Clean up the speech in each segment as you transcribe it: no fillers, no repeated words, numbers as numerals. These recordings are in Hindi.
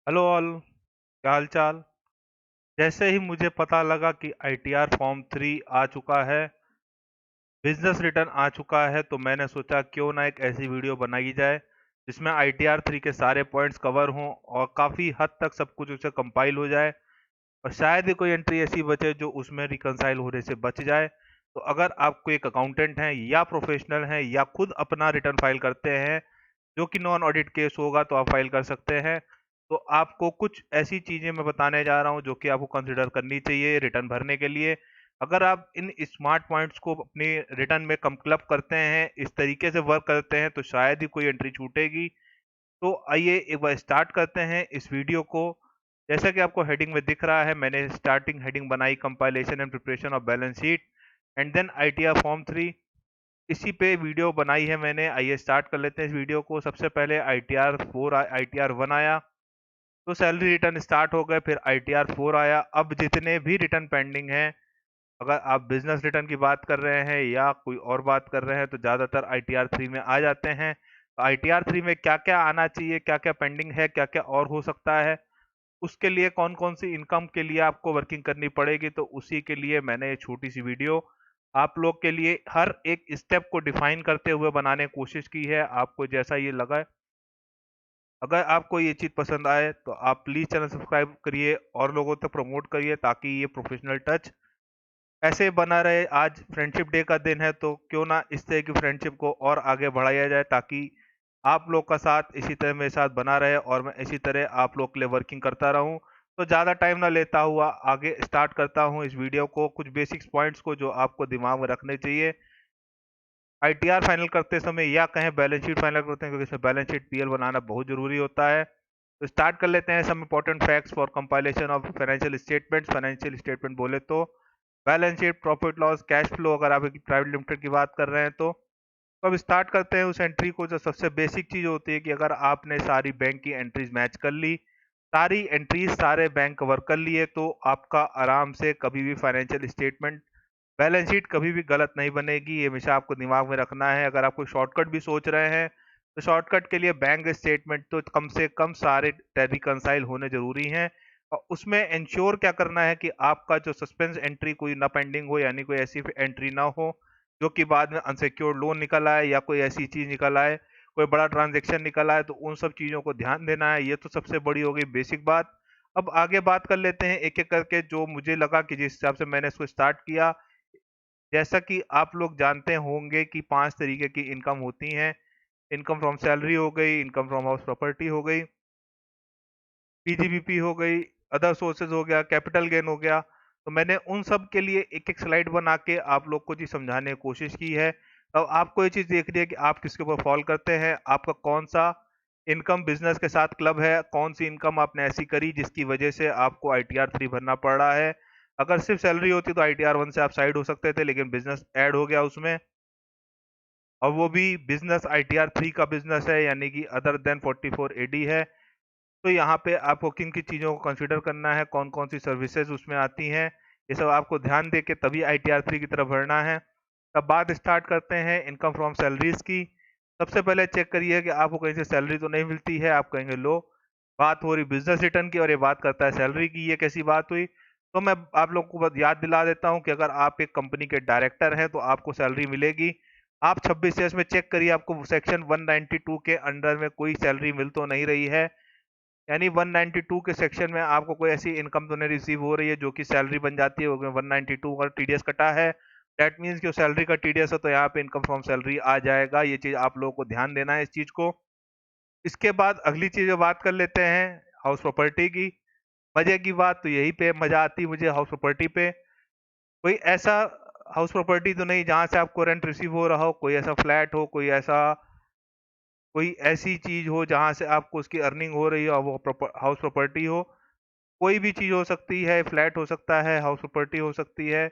Hello all. क्या हाल चाल। जैसे ही मुझे पता लगा कि आईटीआर फॉर्म 3 आ चुका है, बिजनेस रिटर्न आ चुका है, तो मैंने सोचा क्यों ना एक ऐसी वीडियो बनाई जाए जिसमें आईटीआर 3 के सारे पॉइंट्स कवर हों और काफ़ी हद तक सब कुछ उसे कंपाइल हो जाए और शायद ही कोई एंट्री ऐसी बचे जो उसमें रिकंसाइल होने से बच जाए। तो अगर आप कोई एक अकाउंटेंट हैं या प्रोफेशनल हैं या खुद अपना रिटर्न फाइल करते हैं जो कि नॉन ऑडिट केस होगा, तो आप फाइल कर सकते हैं। तो आपको कुछ ऐसी चीज़ें मैं बताने जा रहा हूँ जो कि आपको कंसिडर करनी चाहिए रिटर्न भरने के लिए। अगर आप इन स्मार्ट पॉइंट्स को अपने रिटर्न में कम क्लब करते हैं, इस तरीके से वर्क करते हैं, तो शायद ही कोई एंट्री छूटेगी। तो आइए एक बार स्टार्ट करते हैं इस वीडियो को। जैसा कि आपको हेडिंग में दिख रहा है, मैंने स्टार्टिंग हेडिंग बनाई compilation and preparation of balance sheet and then ITR form 3। इसी पे वीडियो बनाई है मैंने। आइए स्टार्ट कर लेते हैं इस वीडियो को। सबसे पहले आईटीआर 4 आईटीआर 1 आया, तो सैलरी रिटर्न स्टार्ट हो गए। फिर आईटीआर 4 आया। अब जितने भी रिटर्न पेंडिंग हैं, अगर आप बिजनेस रिटर्न की बात कर रहे हैं या कोई और बात कर रहे हैं, तो ज़्यादातर आईटीआर 3 में आ जाते हैं। तो आईटीआर 3 में क्या क्या आना चाहिए, क्या क्या पेंडिंग है, क्या क्या और हो सकता है, उसके लिए कौन कौन सी इनकम के लिए आपको वर्किंग करनी पड़ेगी, तो उसी के लिए मैंने ये छोटी सी वीडियो आप लोग के लिए हर एक स्टेप को डिफाइन करते हुए बनाने की कोशिश की है। आपको जैसा ये लगा, अगर आपको ये चीज़ पसंद आए, तो आप प्लीज़ चैनल सब्सक्राइब करिए और लोगों तक प्रमोट करिए ताकि ये प्रोफेशनल टच ऐसे बना रहे। आज फ्रेंडशिप डे का दिन है, तो क्यों ना इस तरह की फ्रेंडशिप को और आगे बढ़ाया जाए ताकि आप लोग का साथ इसी तरह मेरे साथ बना रहे और मैं इसी तरह आप लोग के लिए वर्किंग करता रहूं। तो ज़्यादा टाइम ना लेता हुआ आगे स्टार्ट करता हूं इस वीडियो को। कुछ बेसिक्स पॉइंट्स को जो आपको दिमाग में रखने चाहिए आईटीआर फाइनल करते समय, या कहें बैलेंस शीट फाइनल करते हैं, क्योंकि इसमें बैलेंस शीट पीएल बनाना बहुत जरूरी होता है। तो स्टार्ट कर लेते हैं some important facts for compilation of financial statements. Financial statement बोले तो balance sheet, profit loss, cash flow, अगर आप एक प्राइवेट लिमिटेड की बात कर रहे हैं तो अब स्टार्ट करते हैं उस एंट्री को। जो सबसे बेसिक चीज होती है कि अगर आपने सारी बैंक की एंट्रीज मैच कर ली, सारी एंट्रीज सारे बैंक कवर कर लिए, तो आपका आराम से कभी भी फाइनेंशियल स्टेटमेंट, बैलेंस शीट कभी भी गलत नहीं बनेगी। ये हमेशा आपको दिमाग में रखना है। अगर आप कोई शॉर्टकट भी सोच रहे हैं, तो शॉर्टकट के लिए बैंक स्टेटमेंट तो कम से कम सारे रिकंसाइल होने जरूरी हैं। और उसमें इंश्योर क्या करना है कि आपका जो सस्पेंस एंट्री कोई ना पेंडिंग हो, यानी कोई ऐसी एंट्री ना हो जो कि बाद में अनसिक्योर्ड लोन निकल आए या कोई ऐसी चीज निकल आए, कोई बड़ा ट्रांजेक्शन निकल आए, तो उन सब चीजों को ध्यान देना है। ये तो सबसे बड़ी हो गई बेसिक बात। अब आगे बात कर लेते हैं एक एक करके, जो मुझे लगा कि जिस हिसाब से मैंने इसको स्टार्ट किया। जैसा कि आप लोग जानते होंगे कि 5 तरीके की इनकम होती हैं। इनकम फ्रॉम सैलरी हो गई, इनकम फ्रॉम हाउस प्रॉपर्टी हो गई, पीजीबीपी हो गई, अदर सोर्सेज हो गया, कैपिटल गेन हो गया। तो मैंने उन सब के लिए एक एक स्लाइड बना के आप लोग को चीज समझाने की कोशिश की है। अब आपको ये चीज देखनी है कि आप किसके ऊपर फॉल करते हैं, आपका कौन सा इनकम बिजनेस के साथ क्लब है, कौन सी इनकम आपने ऐसी करी जिसकी वजह से आपको आईटीआर 3 भरना पड़ रहा है। अगर सिर्फ सैलरी होती तो आईटीआर 1 से आप साइड हो सकते थे, लेकिन बिजनेस ऐड हो गया उसमें, और वो भी बिजनेस आईटीआर 3 का बिजनेस है, यानी कि अदर देन 44 एडी है। तो यहाँ पे आपको किन किन चीज़ों को कंसीडर करना है, कौन कौन सी सर्विसेज उसमें आती हैं, ये सब आपको ध्यान दे के तभी आईटीआर 3 की तरफ बढ़ना है। तब बात स्टार्ट करते हैं इनकम फ्रॉम सैलरीज की। सबसे पहले चेक करिए कि आपको कहीं से सैलरी तो नहीं मिलती है। आप कहेंगे लो, बात हो रही बिजनेस रिटर्न की और ये बात करता है सैलरी की, ये कैसी बात हुई। तो मैं आप लोग को बस याद दिला देता हूँ कि अगर आप एक कंपनी के डायरेक्टर हैं तो आपको सैलरी मिलेगी। आप 26 में चेक करिए, आपको सेक्शन 192 के अंडर में कोई सैलरी मिल तो नहीं रही है। यानी 192 के सेक्शन में आपको कोई ऐसी इनकम तो नहीं रिसीव हो रही है जो कि सैलरी बन जाती है। 192 और टीडीएस कटा है, दैट मीन्स कि सैलरी का टीडीएस है, तो यहाँ पे इनकम फ्रॉम सैलरी आ जाएगा। ये चीज आप लोगों को ध्यान देना है इस चीज को। इसके बाद अगली चीज बात कर लेते हैं हाउस प्रॉपर्टी की। मजे की बात तो यही पे मजा आती है मुझे हाउस प्रॉपर्टी पे। कोई ऐसा हाउस प्रॉपर्टी तो नहीं जहां से आपको रेंट रिसीव हो रहा हो, कोई ऐसा फ्लैट हो, कोई ऐसी चीज हो जहां से आपको उसकी अर्निंग हो रही हो, वो हाउस प्रॉपर्टी हो। कोई भी चीज हो सकती है, फ्लैट हो सकता है, हाउस प्रॉपर्टी हो सकती है,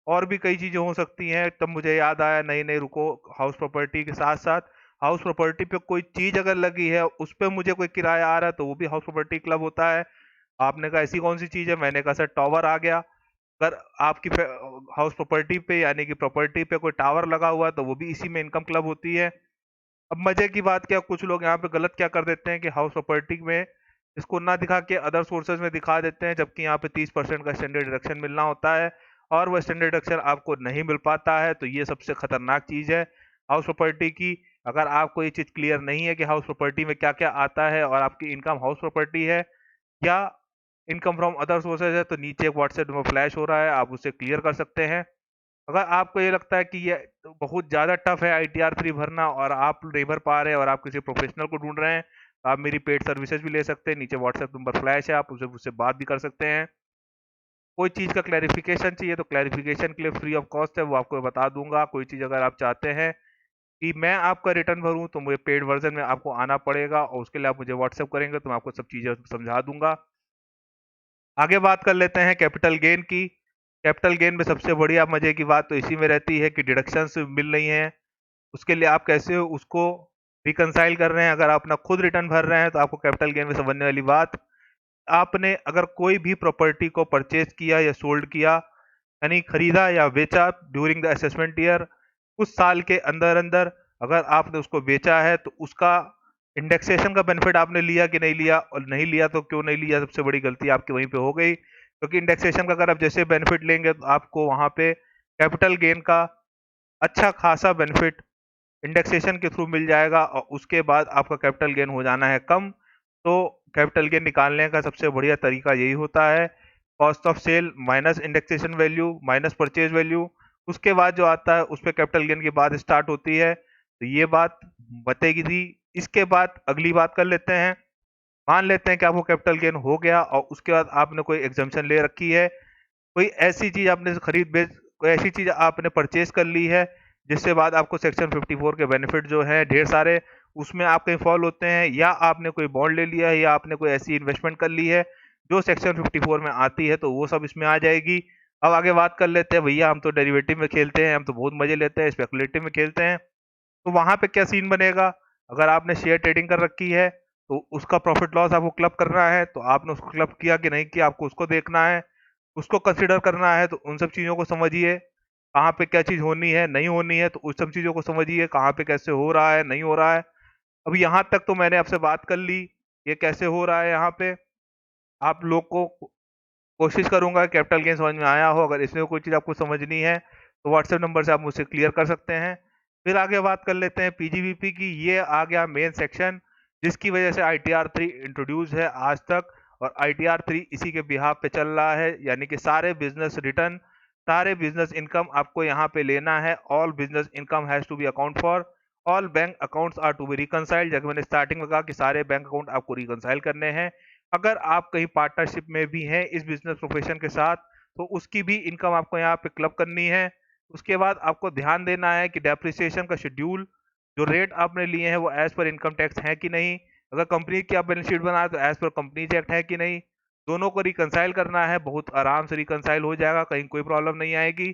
और भी कई चीजें हो सकती हैं। तब मुझे याद आया, नहीं नहीं रुको, हाउस प्रॉपर्टी के साथ साथ हाउस प्रॉपर्टी पे कोई चीज अगर लगी है, उस पे मुझे कोई किराया आ रहा है, तो वो भी हाउस प्रॉपर्टी क्लब होता है। आपने कहा ऐसी कौन सी चीज है, मैंने कहा सर टावर आ गया। अगर आपकी हाउस प्रॉपर्टी पे यानी कि प्रॉपर्टी पे कोई टावर लगा हुआ है, तो वो भी इसी में इनकम क्लब होती है। अब मजे की बात क्या, कुछ लोग यहाँ पे गलत क्या कर देते हैं कि हाउस प्रॉपर्टी में इसको ना दिखा के अदर सोर्सेज में दिखा देते हैं, जबकि यहाँ पे 30% का स्टैंडर्ड डिडक्शन मिलना होता है और वो स्टैंडर्ड डिडक्शन आपको नहीं मिल पाता है। तो ये सबसे खतरनाक चीज़ है हाउस प्रॉपर्टी की। अगर आपको ये चीज़ क्लियर नहीं है कि हाउस प्रॉपर्टी में क्या क्या आता है और आपकी इनकम हाउस प्रॉपर्टी है या इनकम फ्रॉम अदर सोर्सेज है, तो नीचे एक व्हाट्सएप में फ्लैश हो रहा है, आप उसे क्लियर कर सकते हैं। अगर आपको ये लगता है कि ये बहुत ज़्यादा टफ है आईटीआर 3 भरना और आप नहीं भर पा रहे हैं और आप किसी प्रोफेशनल को ढूंढ रहे हैं, तो आप मेरी पेड सर्विसेज भी ले सकते हैं। नीचे व्हाट्सएप नंबर फ्लैश है, आप उसे मुझसे बात भी कर सकते हैं। कोई चीज़ का क्लैरिफिकेशन चाहिए तो क्लैरिफिकेशन के लिए फ्री ऑफ कॉस्ट है, वो आपको बता दूंगा। कोई चीज़ अगर आप चाहते हैं कि मैं आपका रिटर्न भरूं तो मुझे पेड वर्जन में आपको आना पड़ेगा और उसके लिए आप मुझे व्हाट्सएप करेंगे तो मैं आपको सब चीज़ें समझा दूंगा। आगे बात कर लेते हैं कैपिटल गेन की। कैपिटल गेन में सबसे बढ़िया मजे की बात तो इसी में रहती है कि डिडक्शंस मिल रही हैं। उसके लिए आप कैसे उसको रिकंसाइल कर रहे हैं। अगर आप अपना खुद रिटर्न भर रहे हैं तो आपको कैपिटल गेन में समझने वाली बात, आपने अगर कोई भी प्रॉपर्टी को परचेज किया या सोल्ड किया, यानी खरीदा या बेचा ड्यूरिंग द असेसमेंट ईयर, उस साल के अंदर अंदर अगर आपने उसको बेचा है तो उसका इंडेक्सेशन का बेनिफिट आपने लिया कि नहीं लिया, और नहीं लिया तो क्यों नहीं लिया, सबसे बड़ी गलती आपकी वहीं पे हो गई। क्योंकि इंडेक्सेशन का अगर आप जैसे बेनिफिट लेंगे तो आपको वहां पे कैपिटल गेन का अच्छा खासा बेनिफिट इंडेक्सेशन के थ्रू मिल जाएगा और उसके बाद आपका कैपिटल गेन हो जाना है कम। तो कैपिटल गेन निकालने का सबसे बढ़िया तरीका यही होता है, cost of sale minus indexation value minus purchase value, उसके बाद जो आता है उस पर कैपिटल गेन की बात स्टार्ट होती है। तो ये बात बतेगी थी। इसके बाद अगली बात कर लेते हैं। मान लेते हैं कि आपको कैपिटल गेन हो गया और उसके बाद आपने कोई एग्जाम्पशन ले रखी है, कोई ऐसी चीज आपने खरीद बेच, कोई ऐसी चीज आपने परचेज कर ली है जिससे बाद आपको सेक्शन 54 के बेनिफिट जो है ढेर सारे उसमें आप कहीं फॉल होते हैं, या आपने कोई बॉन्ड ले लिया है या आपने कोई ऐसी इन्वेस्टमेंट कर ली है जो सेक्शन 54 में आती है, तो वो सब इसमें आ जाएगी। अब आगे बात कर लेते हैं, भैया हम तो डेरिवेटिव में खेलते हैं, हम तो बहुत मजे लेते हैं, स्पेकुलेटिव में खेलते हैं, तो वहां पे क्या सीन बनेगा। अगर आपने शेयर ट्रेडिंग कर रखी है तो उसका प्रॉफिट लॉस आपको क्लब करना है, तो आपने उसको क्लब किया कि नहीं किया आपको उसको देखना है, उसको कंसिडर करना है। तो उन सब चीज़ों को समझिए, कहाँ पे क्या चीज़ होनी है नहीं होनी है, तो उन सब चीज़ों को समझिए, कहाँ पे कैसे हो रहा है नहीं हो रहा है। अब यहाँ तक तो मैंने आपसे बात कर ली, ये कैसे हो रहा है यहाँ पे। आप लोग को कोशिश करूंगा कैपिटल गेन समझ में आया हो। अगर इसमें कोई चीज़ आपको समझनी है तो व्हाट्सएप नंबर से आप मुझसे क्लियर कर सकते हैं। फिर आगे बात कर लेते हैं पीजीबीपी की। ये आ गया मेन सेक्शन जिसकी वजह से आईटीआर 3 इंट्रोड्यूस है आज तक, और आईटीआर 3 इसी के बिहाफ पे चल रहा है, यानी कि सारे बिजनेस रिटर्न, सारे बिजनेस इनकम आपको यहाँ पे लेना है। All business income has to be account for, all bank accounts are to be reconciled. जैसे मैंने स्टार्टिंग में कहा कि सारे बैंक अकाउंट आपको रिकनसाइल करने हैं। अगर आप कहीं पार्टनरशिप में भी हैं इस बिजनेस प्रोफेशन के साथ, तो उसकी भी इनकम आपको यहाँ पे क्लब करनी है। उसके बाद आपको ध्यान देना है कि डेप्रिसिएशन का शेड्यूल, जो रेट आपने लिए हैं वो एज पर इनकम टैक्स है कि नहीं। अगर कंपनी की आप बैलेंस शीट बनाए तो एज पर कंपनीज एक्ट है कि नहीं। दोनों को रिकनसाइल करना है, बहुत आराम से रिकनसाइल हो जाएगा, कहीं कोई प्रॉब्लम नहीं आएगी।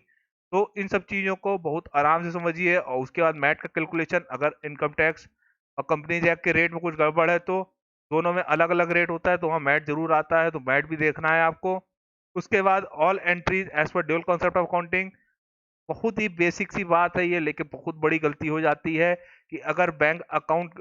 तो इन सब चीज़ों को बहुत आराम से समझिए। और उसके बाद मैट का कैलकुलेशन, अगर इनकम टैक्स और कंपनीज एक्ट के रेट में कुछ गड़बड़ है तो दोनों में अलग अलग रेट होता है, तो वहाँ मैट जरूर आता है, तो मैट भी देखना है आपको। उसके बाद all entries as per dual concept of accounting. बहुत ही बेसिक सी बात है ये, लेकिन बहुत बड़ी गलती हो जाती है कि अगर बैंक अकाउंट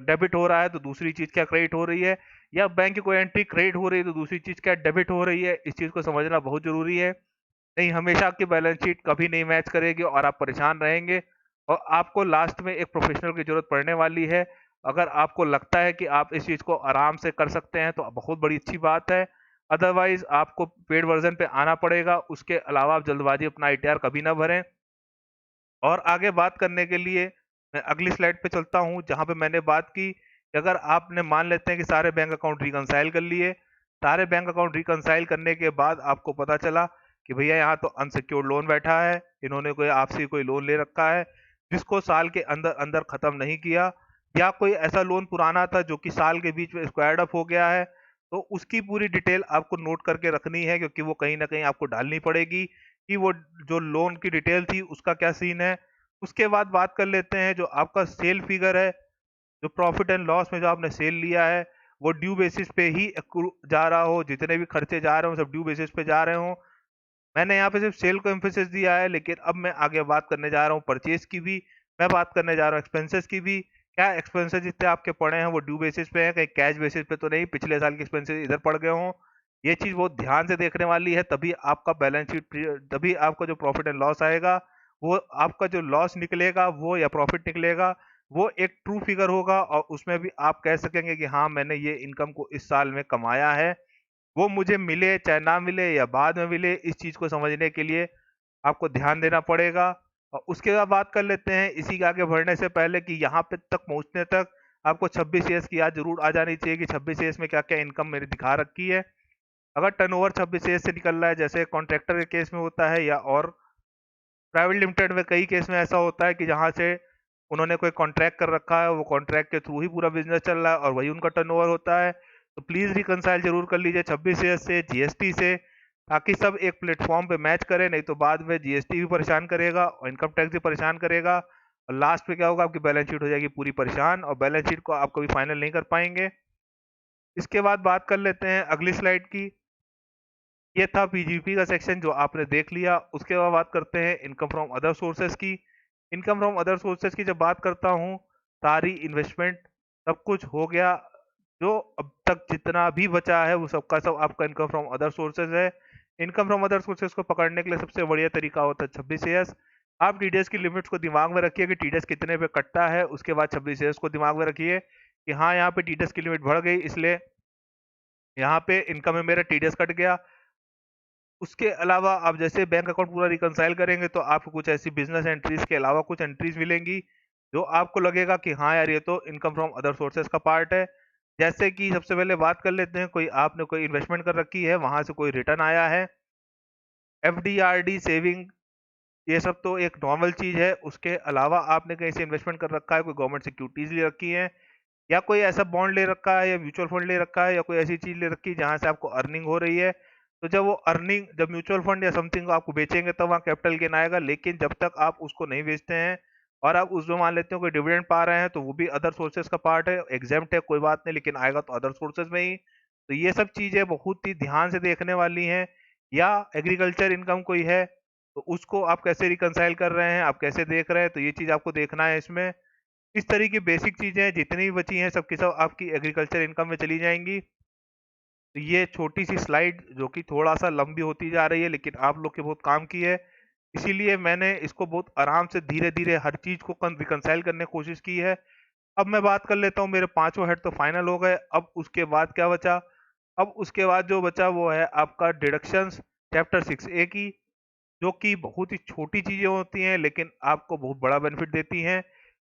डेबिट हो रहा है तो दूसरी चीज क्या क्रेडिट हो रही है, या बैंक की कोई एंट्री क्रेडिट हो रही है तो दूसरी चीज क्या डेबिट हो रही है। इस चीज को समझना बहुत जरूरी है। नहीं, हमेशा आपकी बैलेंस शीट कभी नहीं मैच करेगी और आप परेशान रहेंगे, और आपको लास्ट में एक प्रोफेशनल की जरूरत पड़ने वाली है। अगर आपको लगता है कि आप इस चीज को आराम से कर सकते हैं तो बहुत बड़ी अच्छी बात है, अदरवाइज आपको पेड वर्जन पे आना पड़ेगा। उसके अलावा आप जल्दबाजी अपना आईटीआर कभी ना भरें। और आगे बात करने के लिए मैं अगली स्लाइड पे चलता हूँ, जहाँ पे मैंने बात की कि अगर आपने मान लेते हैं कि सारे बैंक अकाउंट रिकनसाइल कर लिए, सारे बैंक अकाउंट रिकनसाइल करने के बाद आपको पता चला कि भैया यहाँ तो अनसिक्योर्ड लोन बैठा है, इन्होंने कोई आपसे कोई लोन ले रखा है जिसको साल के अंदर अंदर खत्म नहीं किया, या कोई ऐसा लोन पुराना था जो कि साल के बीच में स्क्वायर्ड अप हो गया है, तो उसकी पूरी डिटेल आपको नोट करके रखनी है, क्योंकि वो कहीं ना कहीं आपको डालनी पड़ेगी कि वो जो लोन की डिटेल थी उसका क्या सीन है। उसके बाद बात कर लेते हैं जो आपका सेल फिगर है, जो प्रॉफिट एंड लॉस में जो आपने सेल लिया है वो ड्यू बेसिस पे ही जा रहा हो, जितने भी खर्चे जा रहे हो सब ड्यू बेसिस पे जा रहे हो। मैंने यहाँ पे सिर्फ सेल को एम्फेसिस दिया है, लेकिन अब मैं आगे बात करने जा रहा हूँ परचेज की भी, मैं बात करने जा रहा हूँ एक्सपेंसेस की भी। क्या एक्सपेंसेस जितने आपके पड़े हैं वो ड्यू बेसिस पे हैं, कहीं कैश बेसिस पे तो नहीं, पिछले साल के एक्सपेंसेस इधर पड़ गए हों। ये चीज़ बहुत ध्यान से देखने वाली है, तभी आपका बैलेंस शीट तभी आपका जो प्रॉफिट एंड लॉस आएगा, वो आपका जो लॉस निकलेगा वो या प्रॉफिट निकलेगा, वो एक ट्रू फिगर होगा और उसमें भी आप कह सकेंगे कि हाँ, मैंने ये इनकम को इस साल में कमाया है। वो मुझे मिले चाहे ना मिले या बाद में मिले, इस चीज़ को समझने के लिए आपको ध्यान देना पड़ेगा। और उसके बाद बात कर लेते हैं इसी के आगे बढ़ने से पहले कि यहाँ पे तक पहुँचने तक आपको 26 ईयर्स की याद जरूर आ जानी चाहिए कि 26 ईयर्स में क्या-क्या इनकम मेरी दिखा रखी है। अगर टर्नओवर 26 ईयर्स से निकल रहा है जैसे कॉन्ट्रैक्टर के केस में होता है या और प्राइवेट लिमिटेड में कई केस में ऐसा होता है कि जहाँ से उन्होंने कोई कॉन्ट्रैक्ट कर रखा है, वो कॉन्ट्रैक्ट के थ्रू ही पूरा बिजनेस चल रहा है और वही उनका टर्नओवर होता है। तो प्लीज़ रिकंसाइल जरूर कर लीजिए 26 ईयर्स से, जीएसटी से, ताकि सब एक प्लेटफॉर्म पे मैच करें, नहीं तो बाद में जीएसटी भी परेशान करेगा और इनकम टैक्स भी परेशान करेगा और लास्ट में क्या होगा, आपकी बैलेंस शीट हो जाएगी पूरी परेशान और बैलेंस शीट को आप कभी फाइनल नहीं कर पाएंगे। इसके बाद बात कर लेते हैं अगली स्लाइड की। ये था पीजीपी का सेक्शन जो आपने देख लिया। उसके बाद बात करते हैं इनकम फ्रॉम अदर सोर्सेज की। इनकम फ्रॉम अदर सोर्सेज की जब बात करता हूँ, सारी इन्वेस्टमेंट सब कुछ हो गया, जो अब तक जितना भी बचा है वो सबका सब आपका इनकम फ्रॉम अदर सोर्सेज है। इनकम फ्रॉम अदर सोर्सेज को पकड़ने के लिए सबसे बढ़िया तरीका होता है 26 ईयर्स। आप टीडीएस की लिमिट्स को दिमाग में रखिए कि टीडीएस कितने पे कटता है, उसके बाद 26 ईयर्स को दिमाग में रखिए कि हाँ, यहाँ पे टीडीएस की लिमिट बढ़ गई, इसलिए यहाँ पे इनकम में मेरा टीडीएस कट गया। उसके अलावा आप जैसे बैंक अकाउंट पूरा रिकंसाइल करेंगे तो आपको कुछ ऐसी बिजनेस एंट्रीज के अलावा कुछ एंट्रीज मिलेंगी जो आपको लगेगा कि हाँ यार, ये तो इनकम फ्रॉम अदर सोर्सेज का पार्ट है। जैसे कि सबसे पहले बात कर लेते हैं, कोई आपने कोई इन्वेस्टमेंट कर रखी है, वहां से कोई रिटर्न आया है, एफडी आरडी सेविंग, ये सब तो एक नॉर्मल चीज है। उसके अलावा आपने कहीं से इन्वेस्टमेंट कर रखा है, कोई गवर्नमेंट सिक्योरिटीज ले रखी है या कोई ऐसा बॉन्ड ले रखा है या म्यूचुअल फंड ले रखा है या कोई ऐसी चीज ले रखी है जहां से आपको अर्निंग हो रही है, तो जब वो अर्निंग, जब म्यूचुअल फंड या समथिंग को आपको बेचेंगे तब वहाँ कैपिटल गेन आएगा। लेकिन जब तक आप उसको नहीं बेचते हैं और आप उसमें मान लेते हो कोई डिविडेंड पा रहे हैं, तो वो भी अदर सोर्सेज का पार्ट है, एग्जेम्प्ट है, कोई बात नहीं, लेकिन आएगा तो अदर सोर्सेज में ही। तो ये सब चीजें बहुत ही ध्यान से देखने वाली हैं। या एग्रीकल्चर इनकम कोई है तो उसको आप कैसे रिकंसाइल कर रहे हैं, आप कैसे देख रहे हैं, तो ये चीज आपको देखना है इसमें। इस तरह की बेसिक चीजें जितनी भी बची हैं सबकी सब आपकी एग्रीकल्चर इनकम में चली जाएंगी। तो ये छोटी सी स्लाइड जो कि थोड़ा सा लंबी होती जा रही है लेकिन आप लोग के बहुत काम की है, इसीलिए मैंने इसको बहुत आराम से धीरे धीरे हर चीज को रिकंसाइल करने की कोशिश की है। अब मैं बात कर लेता हूँ, मेरे पांचों हेड तो फाइनल हो गए, अब उसके बाद क्या बचा। अब उसके बाद जो बचा वो है आपका डिडक्शंस, चैप्टर 6A की, जो कि बहुत ही छोटी चीजें होती हैं लेकिन आपको बहुत बड़ा बेनिफिट देती हैं।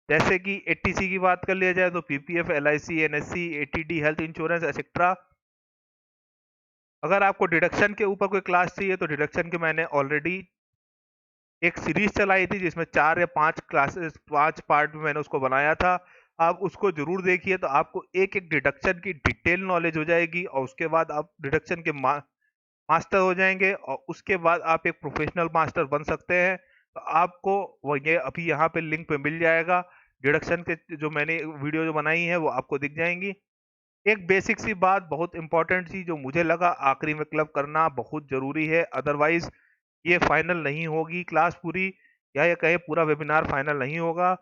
जैसे कि 80C की बात कर लिया जाए तो PPF, LIC, NSC, ATD, health insurance etcetera. अगर आपको डिडक्शन के ऊपर कोई क्लास चाहिए तो डिडक्शन के मैंने ऑलरेडी एक सीरीज चलाई थी जिसमें 4 या 5 क्लासेस, 5 पार्ट में मैंने उसको बनाया था। आप उसको जरूर देखिए तो आपको एक एक डिडक्शन की डिटेल नॉलेज हो जाएगी और उसके बाद आप डिडक्शन के मास्टर हो जाएंगे और उसके बाद आप एक प्रोफेशनल मास्टर बन सकते हैं। तो आपको वो ये अभी यहाँ पे लिंक पे मिल जाएगा। डिडक्शन के जो मैंने वीडियो जो बनाई है वो आपको दिख जाएंगी। एक बेसिक सी बात, बहुत इंपॉर्टेंट सी, जो मुझे लगा आखिरी में क्लब करना बहुत जरूरी है, अदरवाइज ये फाइनल नहीं होगी क्लास पूरी, या ये कहे पूरा वेबिनार फाइनल नहीं होगा।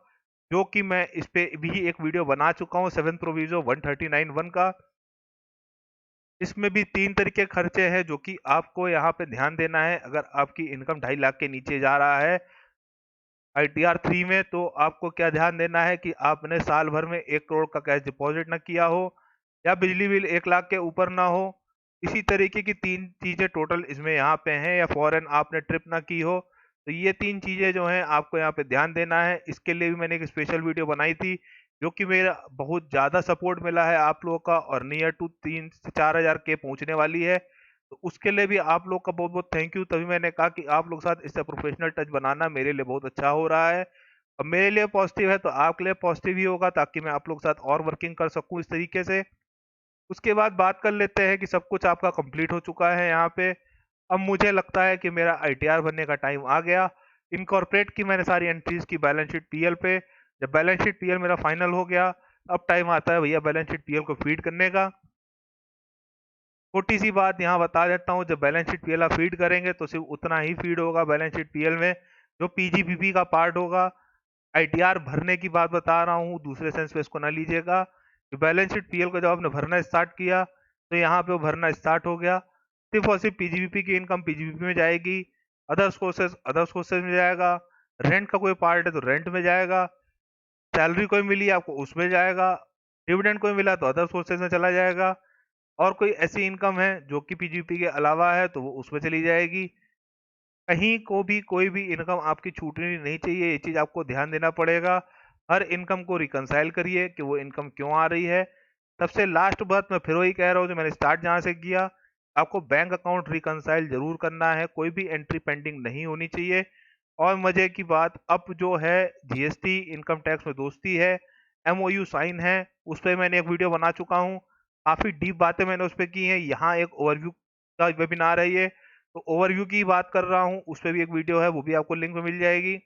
जो कि मैं इस पे भी एक वीडियो बना चुका हूँ 7 प्रोविजो 139(1) का। इसमें भी 3 तरीके के खर्चे हैं जो कि आपको यहाँ पे ध्यान देना है। अगर आपकी इनकम 2.5 लाख के नीचे जा रहा है ITR 3 में, तो आपको क्या ध्यान देना है कि आपने साल भर में 1 करोड़ का कैश डिपॉजिट ना किया हो या बिजली बिल 1 लाख के ऊपर ना हो। इसी तरीके की 3 चीजें टोटल इसमें यहाँ पे हैं, या फॉरेन आपने ट्रिप ना की हो। तो ये 3 चीजें जो हैं आपको यहाँ पे ध्यान देना है। इसके लिए भी मैंने एक स्पेशल वीडियो बनाई थी जो कि मेरा बहुत ज्यादा सपोर्ट मिला है आप लोगों का और नियर टू 3 से 4 हजार के पहुंचने वाली है। तो उसके लिए भी आप लोग का बहुत बहुत थैंक यू। तभी मैंने कहा कि आप लोग साथ इससे प्रोफेशनल टच बनाना मेरे लिए बहुत अच्छा हो रहा है और मेरे लिए पॉजिटिव है तो आपके लिए पॉजिटिव ही होगा, ताकि मैं आप लोग साथ और वर्किंग कर सकूं इस तरीके से। उसके बाद बात कर लेते हैं कि सब कुछ आपका कंप्लीट हो चुका है यहाँ पे। अब मुझे लगता है कि मेरा ITR बनने का टाइम आ गया। इनकॉर्पोरेट की मैंने सारी एंट्रीज की बैलेंस शीट पीएल पे। जब बैलेंस शीट पीएल मेरा फाइनल हो गया, अब टाइम आता है भैया बैलेंस शीट पीएल को फीड करने का। छोटी सी बात यहाँ बता देता हूँ, जब बैलेंस शीट पीएल आप फीड करेंगे तो सिर्फ उतना ही फीड होगा बैलेंस शीट पीएल में जो पीजीपीपी का पार्ट होगा। आईटीआर भरने की बात बता रहा हूँ, दूसरे सेंस में इसको ना लीजिएगा। बैलेंस शीट पीएल का जब आपने भरना स्टार्ट किया तो यहाँ पे वो भरना स्टार्ट हो गया। सिर्फ और सिर्फ पीजीबीपी की इनकम पीजीबीपी में जाएगी, अदर सोर्सेज में जाएगा, रेंट का कोई पार्ट है तो रेंट में जाएगा, सैलरी कोई मिली आपको उसमें जाएगा, डिविडेंड कोई मिला तो अदर सोर्सेज में चला जाएगा, और कोई ऐसी इनकम है जो कि पीजीबीपी के अलावा है तो वो उसमें चली जाएगी। कहीं को भी कोई भी इनकम आपकी छूटनी नहीं चाहिए, ये चीज आपको ध्यान देना पड़ेगा। हर इनकम को रिकंसाइल करिए कि वो इनकम क्यों आ रही है। सबसे लास्ट बात मैं फिर वही कह रहा हूँ जो मैंने स्टार्ट जहां से किया, आपको बैंक अकाउंट रिकंसाइल जरूर करना है, कोई भी एंट्री पेंडिंग नहीं होनी चाहिए। और मजे की बात, अब जो है जीएसटी इनकम टैक्स में दोस्ती है, एमओयू साइन है, उस पर मैंने एक वीडियो बना चुका हूँ, काफी डीप बातें मैंने उस पर की हैं। यहाँ एक ओवरव्यू का वेबिनार है ये, तो ओवरव्यू की बात कर रहा हूँ, उस पर भी एक वीडियो है, वो भी आपको लिंक में मिल जाएगी।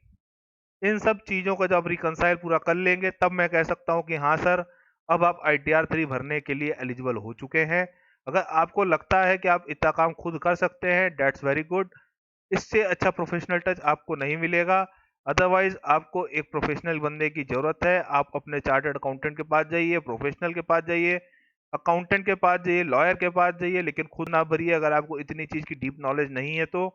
इन सब चीजों का जब आप रिकंसाइल पूरा कर लेंगे तब मैं कह सकता हूँ कि हाँ सर, अब आप ITR 3 भरने के लिए एलिजिबल हो चुके हैं। अगर आपको लगता है कि आप इतना काम खुद कर सकते हैं, डेट्स वेरी गुड। इससे अच्छा प्रोफेशनल टच आपको नहीं मिलेगा। अदरवाइज आपको एक प्रोफेशनल बंदे की जरूरत है। आप अपने चार्टर्ड अकाउंटेंट के पास जाइए, प्रोफेशनल के पास जाइए, अकाउंटेंट के पास जाइए, लॉयर के पास जाइए, लेकिन खुद ना भरिए अगर आपको इतनी चीज की डीप नॉलेज नहीं है तो।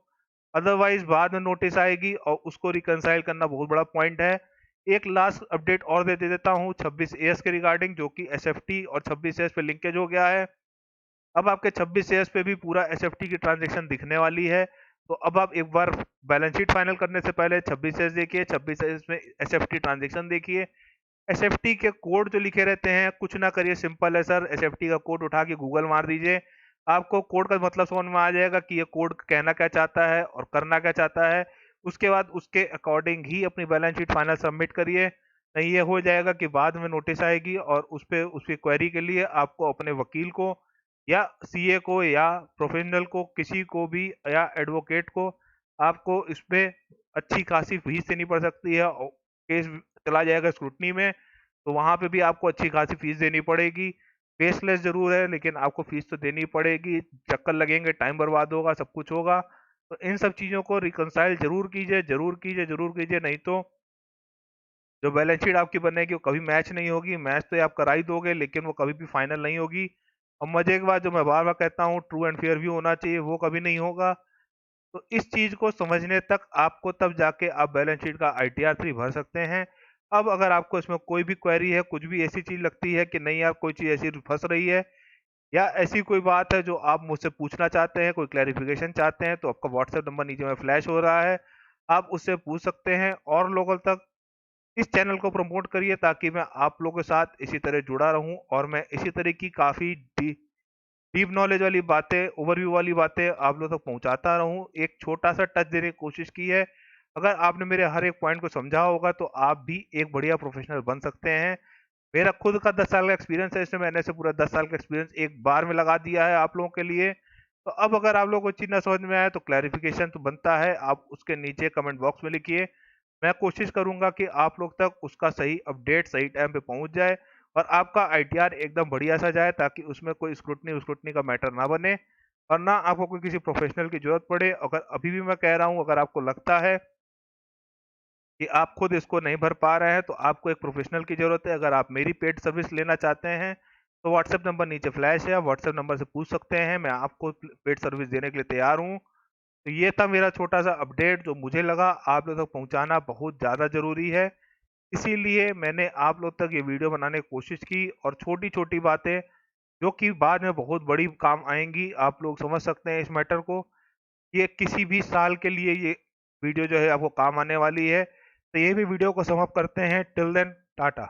अदरवाइज बाद में नोटिस आएगी और उसको रिकंसाइल करना बहुत बड़ा पॉइंट है। एक लास्ट अपडेट और दे देता हूँ 26AS के रिगार्डिंग, जो कि SFT और 26AS पे लिंकेज हो गया है। अब आपके 26AS पे भी पूरा SFT की ट्रांजेक्शन दिखने वाली है। तो अब आप एक बार बैलेंस शीट फाइनल करने से पहले 26AS देखिए, 26AS में SFT ट्रांजेक्शन देखिए। SFT के कोड जो लिखे रहते हैं, कुछ ना करिए, सिंपल है सर, SFT का कोड उठा के गूगल मार दीजिए, आपको कोड का मतलब समझ में आ जाएगा कि ये कोड कहना क्या चाहता है और करना क्या चाहता है। उसके बाद उसके अकॉर्डिंग ही अपनी बैलेंस शीट फाइनल सबमिट करिए। नहीं ये हो जाएगा कि बाद में नोटिस आएगी और उस पे उसकी क्वेरी के लिए आपको अपने वकील को या सीए को या प्रोफेशनल को, किसी को भी, या एडवोकेट को, आपको इस पे अच्छी खासी फीस देनी पड़ सकती है। और केस चला जाएगा स्क्रूटनी में तो वहां पे भी आपको अच्छी खासी फीस देनी पड़ेगी। फेसलेस जरूर है लेकिन आपको फीस तो देनी पड़ेगी, चक्कर लगेंगे, टाइम बर्बाद होगा, सब कुछ होगा। तो इन सब चीजों को रिकंसाइल जरूर कीजिए, जरूर कीजिए, जरूर कीजिए, नहीं तो जो बैलेंस शीट आपकी बनेगी वो कभी मैच नहीं होगी। मैच तो आप करा ही दोगे लेकिन वो कभी भी फाइनल नहीं होगी। और मजे की बात, जो मैं बार बार कहता हूँ, ट्रू एंड फेयर व्यू होना चाहिए, वो कभी नहीं होगा। तो इस चीज को समझने तक आपको, तब जाके आप बैलेंस शीट का ITR 3 भर सकते हैं। अब अगर आपको इसमें कोई भी क्वेरी है, कुछ भी ऐसी चीज लगती है कि नहीं यार कोई चीज ऐसी फंस रही है, या ऐसी कोई बात है जो आप मुझसे पूछना चाहते हैं, कोई क्लैरिफिकेशन चाहते हैं, तो आपका व्हाट्सएप नंबर नीचे में फ्लैश हो रहा है, आप उससे पूछ सकते हैं। और लोगों तक इस चैनल को प्रमोट करिए ताकि मैं आप लोगों के साथ इसी तरह जुड़ा रहूं और मैं इसी तरह की काफी डीप नॉलेज वाली बातें, ओवरव्यू वाली बातें आप लोगों तक पहुंचाता रहूं। एक छोटा सा टच देने की कोशिश की है। अगर आपने मेरे हर एक पॉइंट को समझा होगा तो आप भी एक बढ़िया प्रोफेशनल बन सकते हैं। मेरा खुद का 10 साल का एक्सपीरियंस है, इसमें मैंने से पूरा 10 साल का एक्सपीरियंस एक बार में लगा दिया है आप लोगों के लिए। तो अब अगर आप लोगों को चीज ना समझ में आए तो क्लैरिफिकेशन तो बनता है, आप उसके नीचे कमेंट बॉक्स में लिखिए। मैं कोशिश करूंगा कि आप लोग तक उसका सही अपडेट सही टाइम पे पहुंच जाए और आपका ITR एकदम बढ़िया सा जाए, ताकि उसमें कोई स्क्रूटनी का मैटर ना बने और ना आपको कोई किसी प्रोफेशनल की जरूरत पड़े। अगर अभी भी मैं कह रहा हूं, अगर आपको लगता है कि आप खुद इसको नहीं भर पा रहे हैं तो आपको एक प्रोफेशनल की जरूरत है। अगर आप मेरी पेड सर्विस लेना चाहते हैं तो व्हाट्सएप नंबर नीचे फ्लैश है, व्हाट्सएप नंबर से पूछ सकते हैं, मैं आपको पेड सर्विस देने के लिए तैयार हूँ। तो ये था मेरा छोटा सा अपडेट जो मुझे लगा आप लोग तक पहुंचाना बहुत ज़्यादा ज़रूरी है। इसीलिए मैंने आप लोग तक ये वीडियो बनाने की कोशिश की, और छोटी-छोटी बातें जो कि बाद में बहुत बड़ी काम आएँगी, आप लोग समझ सकते हैं इस मैटर को। ये किसी भी साल के लिए ये वीडियो जो है आपको काम आने वाली है। तो ये भी वीडियो को सम अप करते हैं। Till then Tata.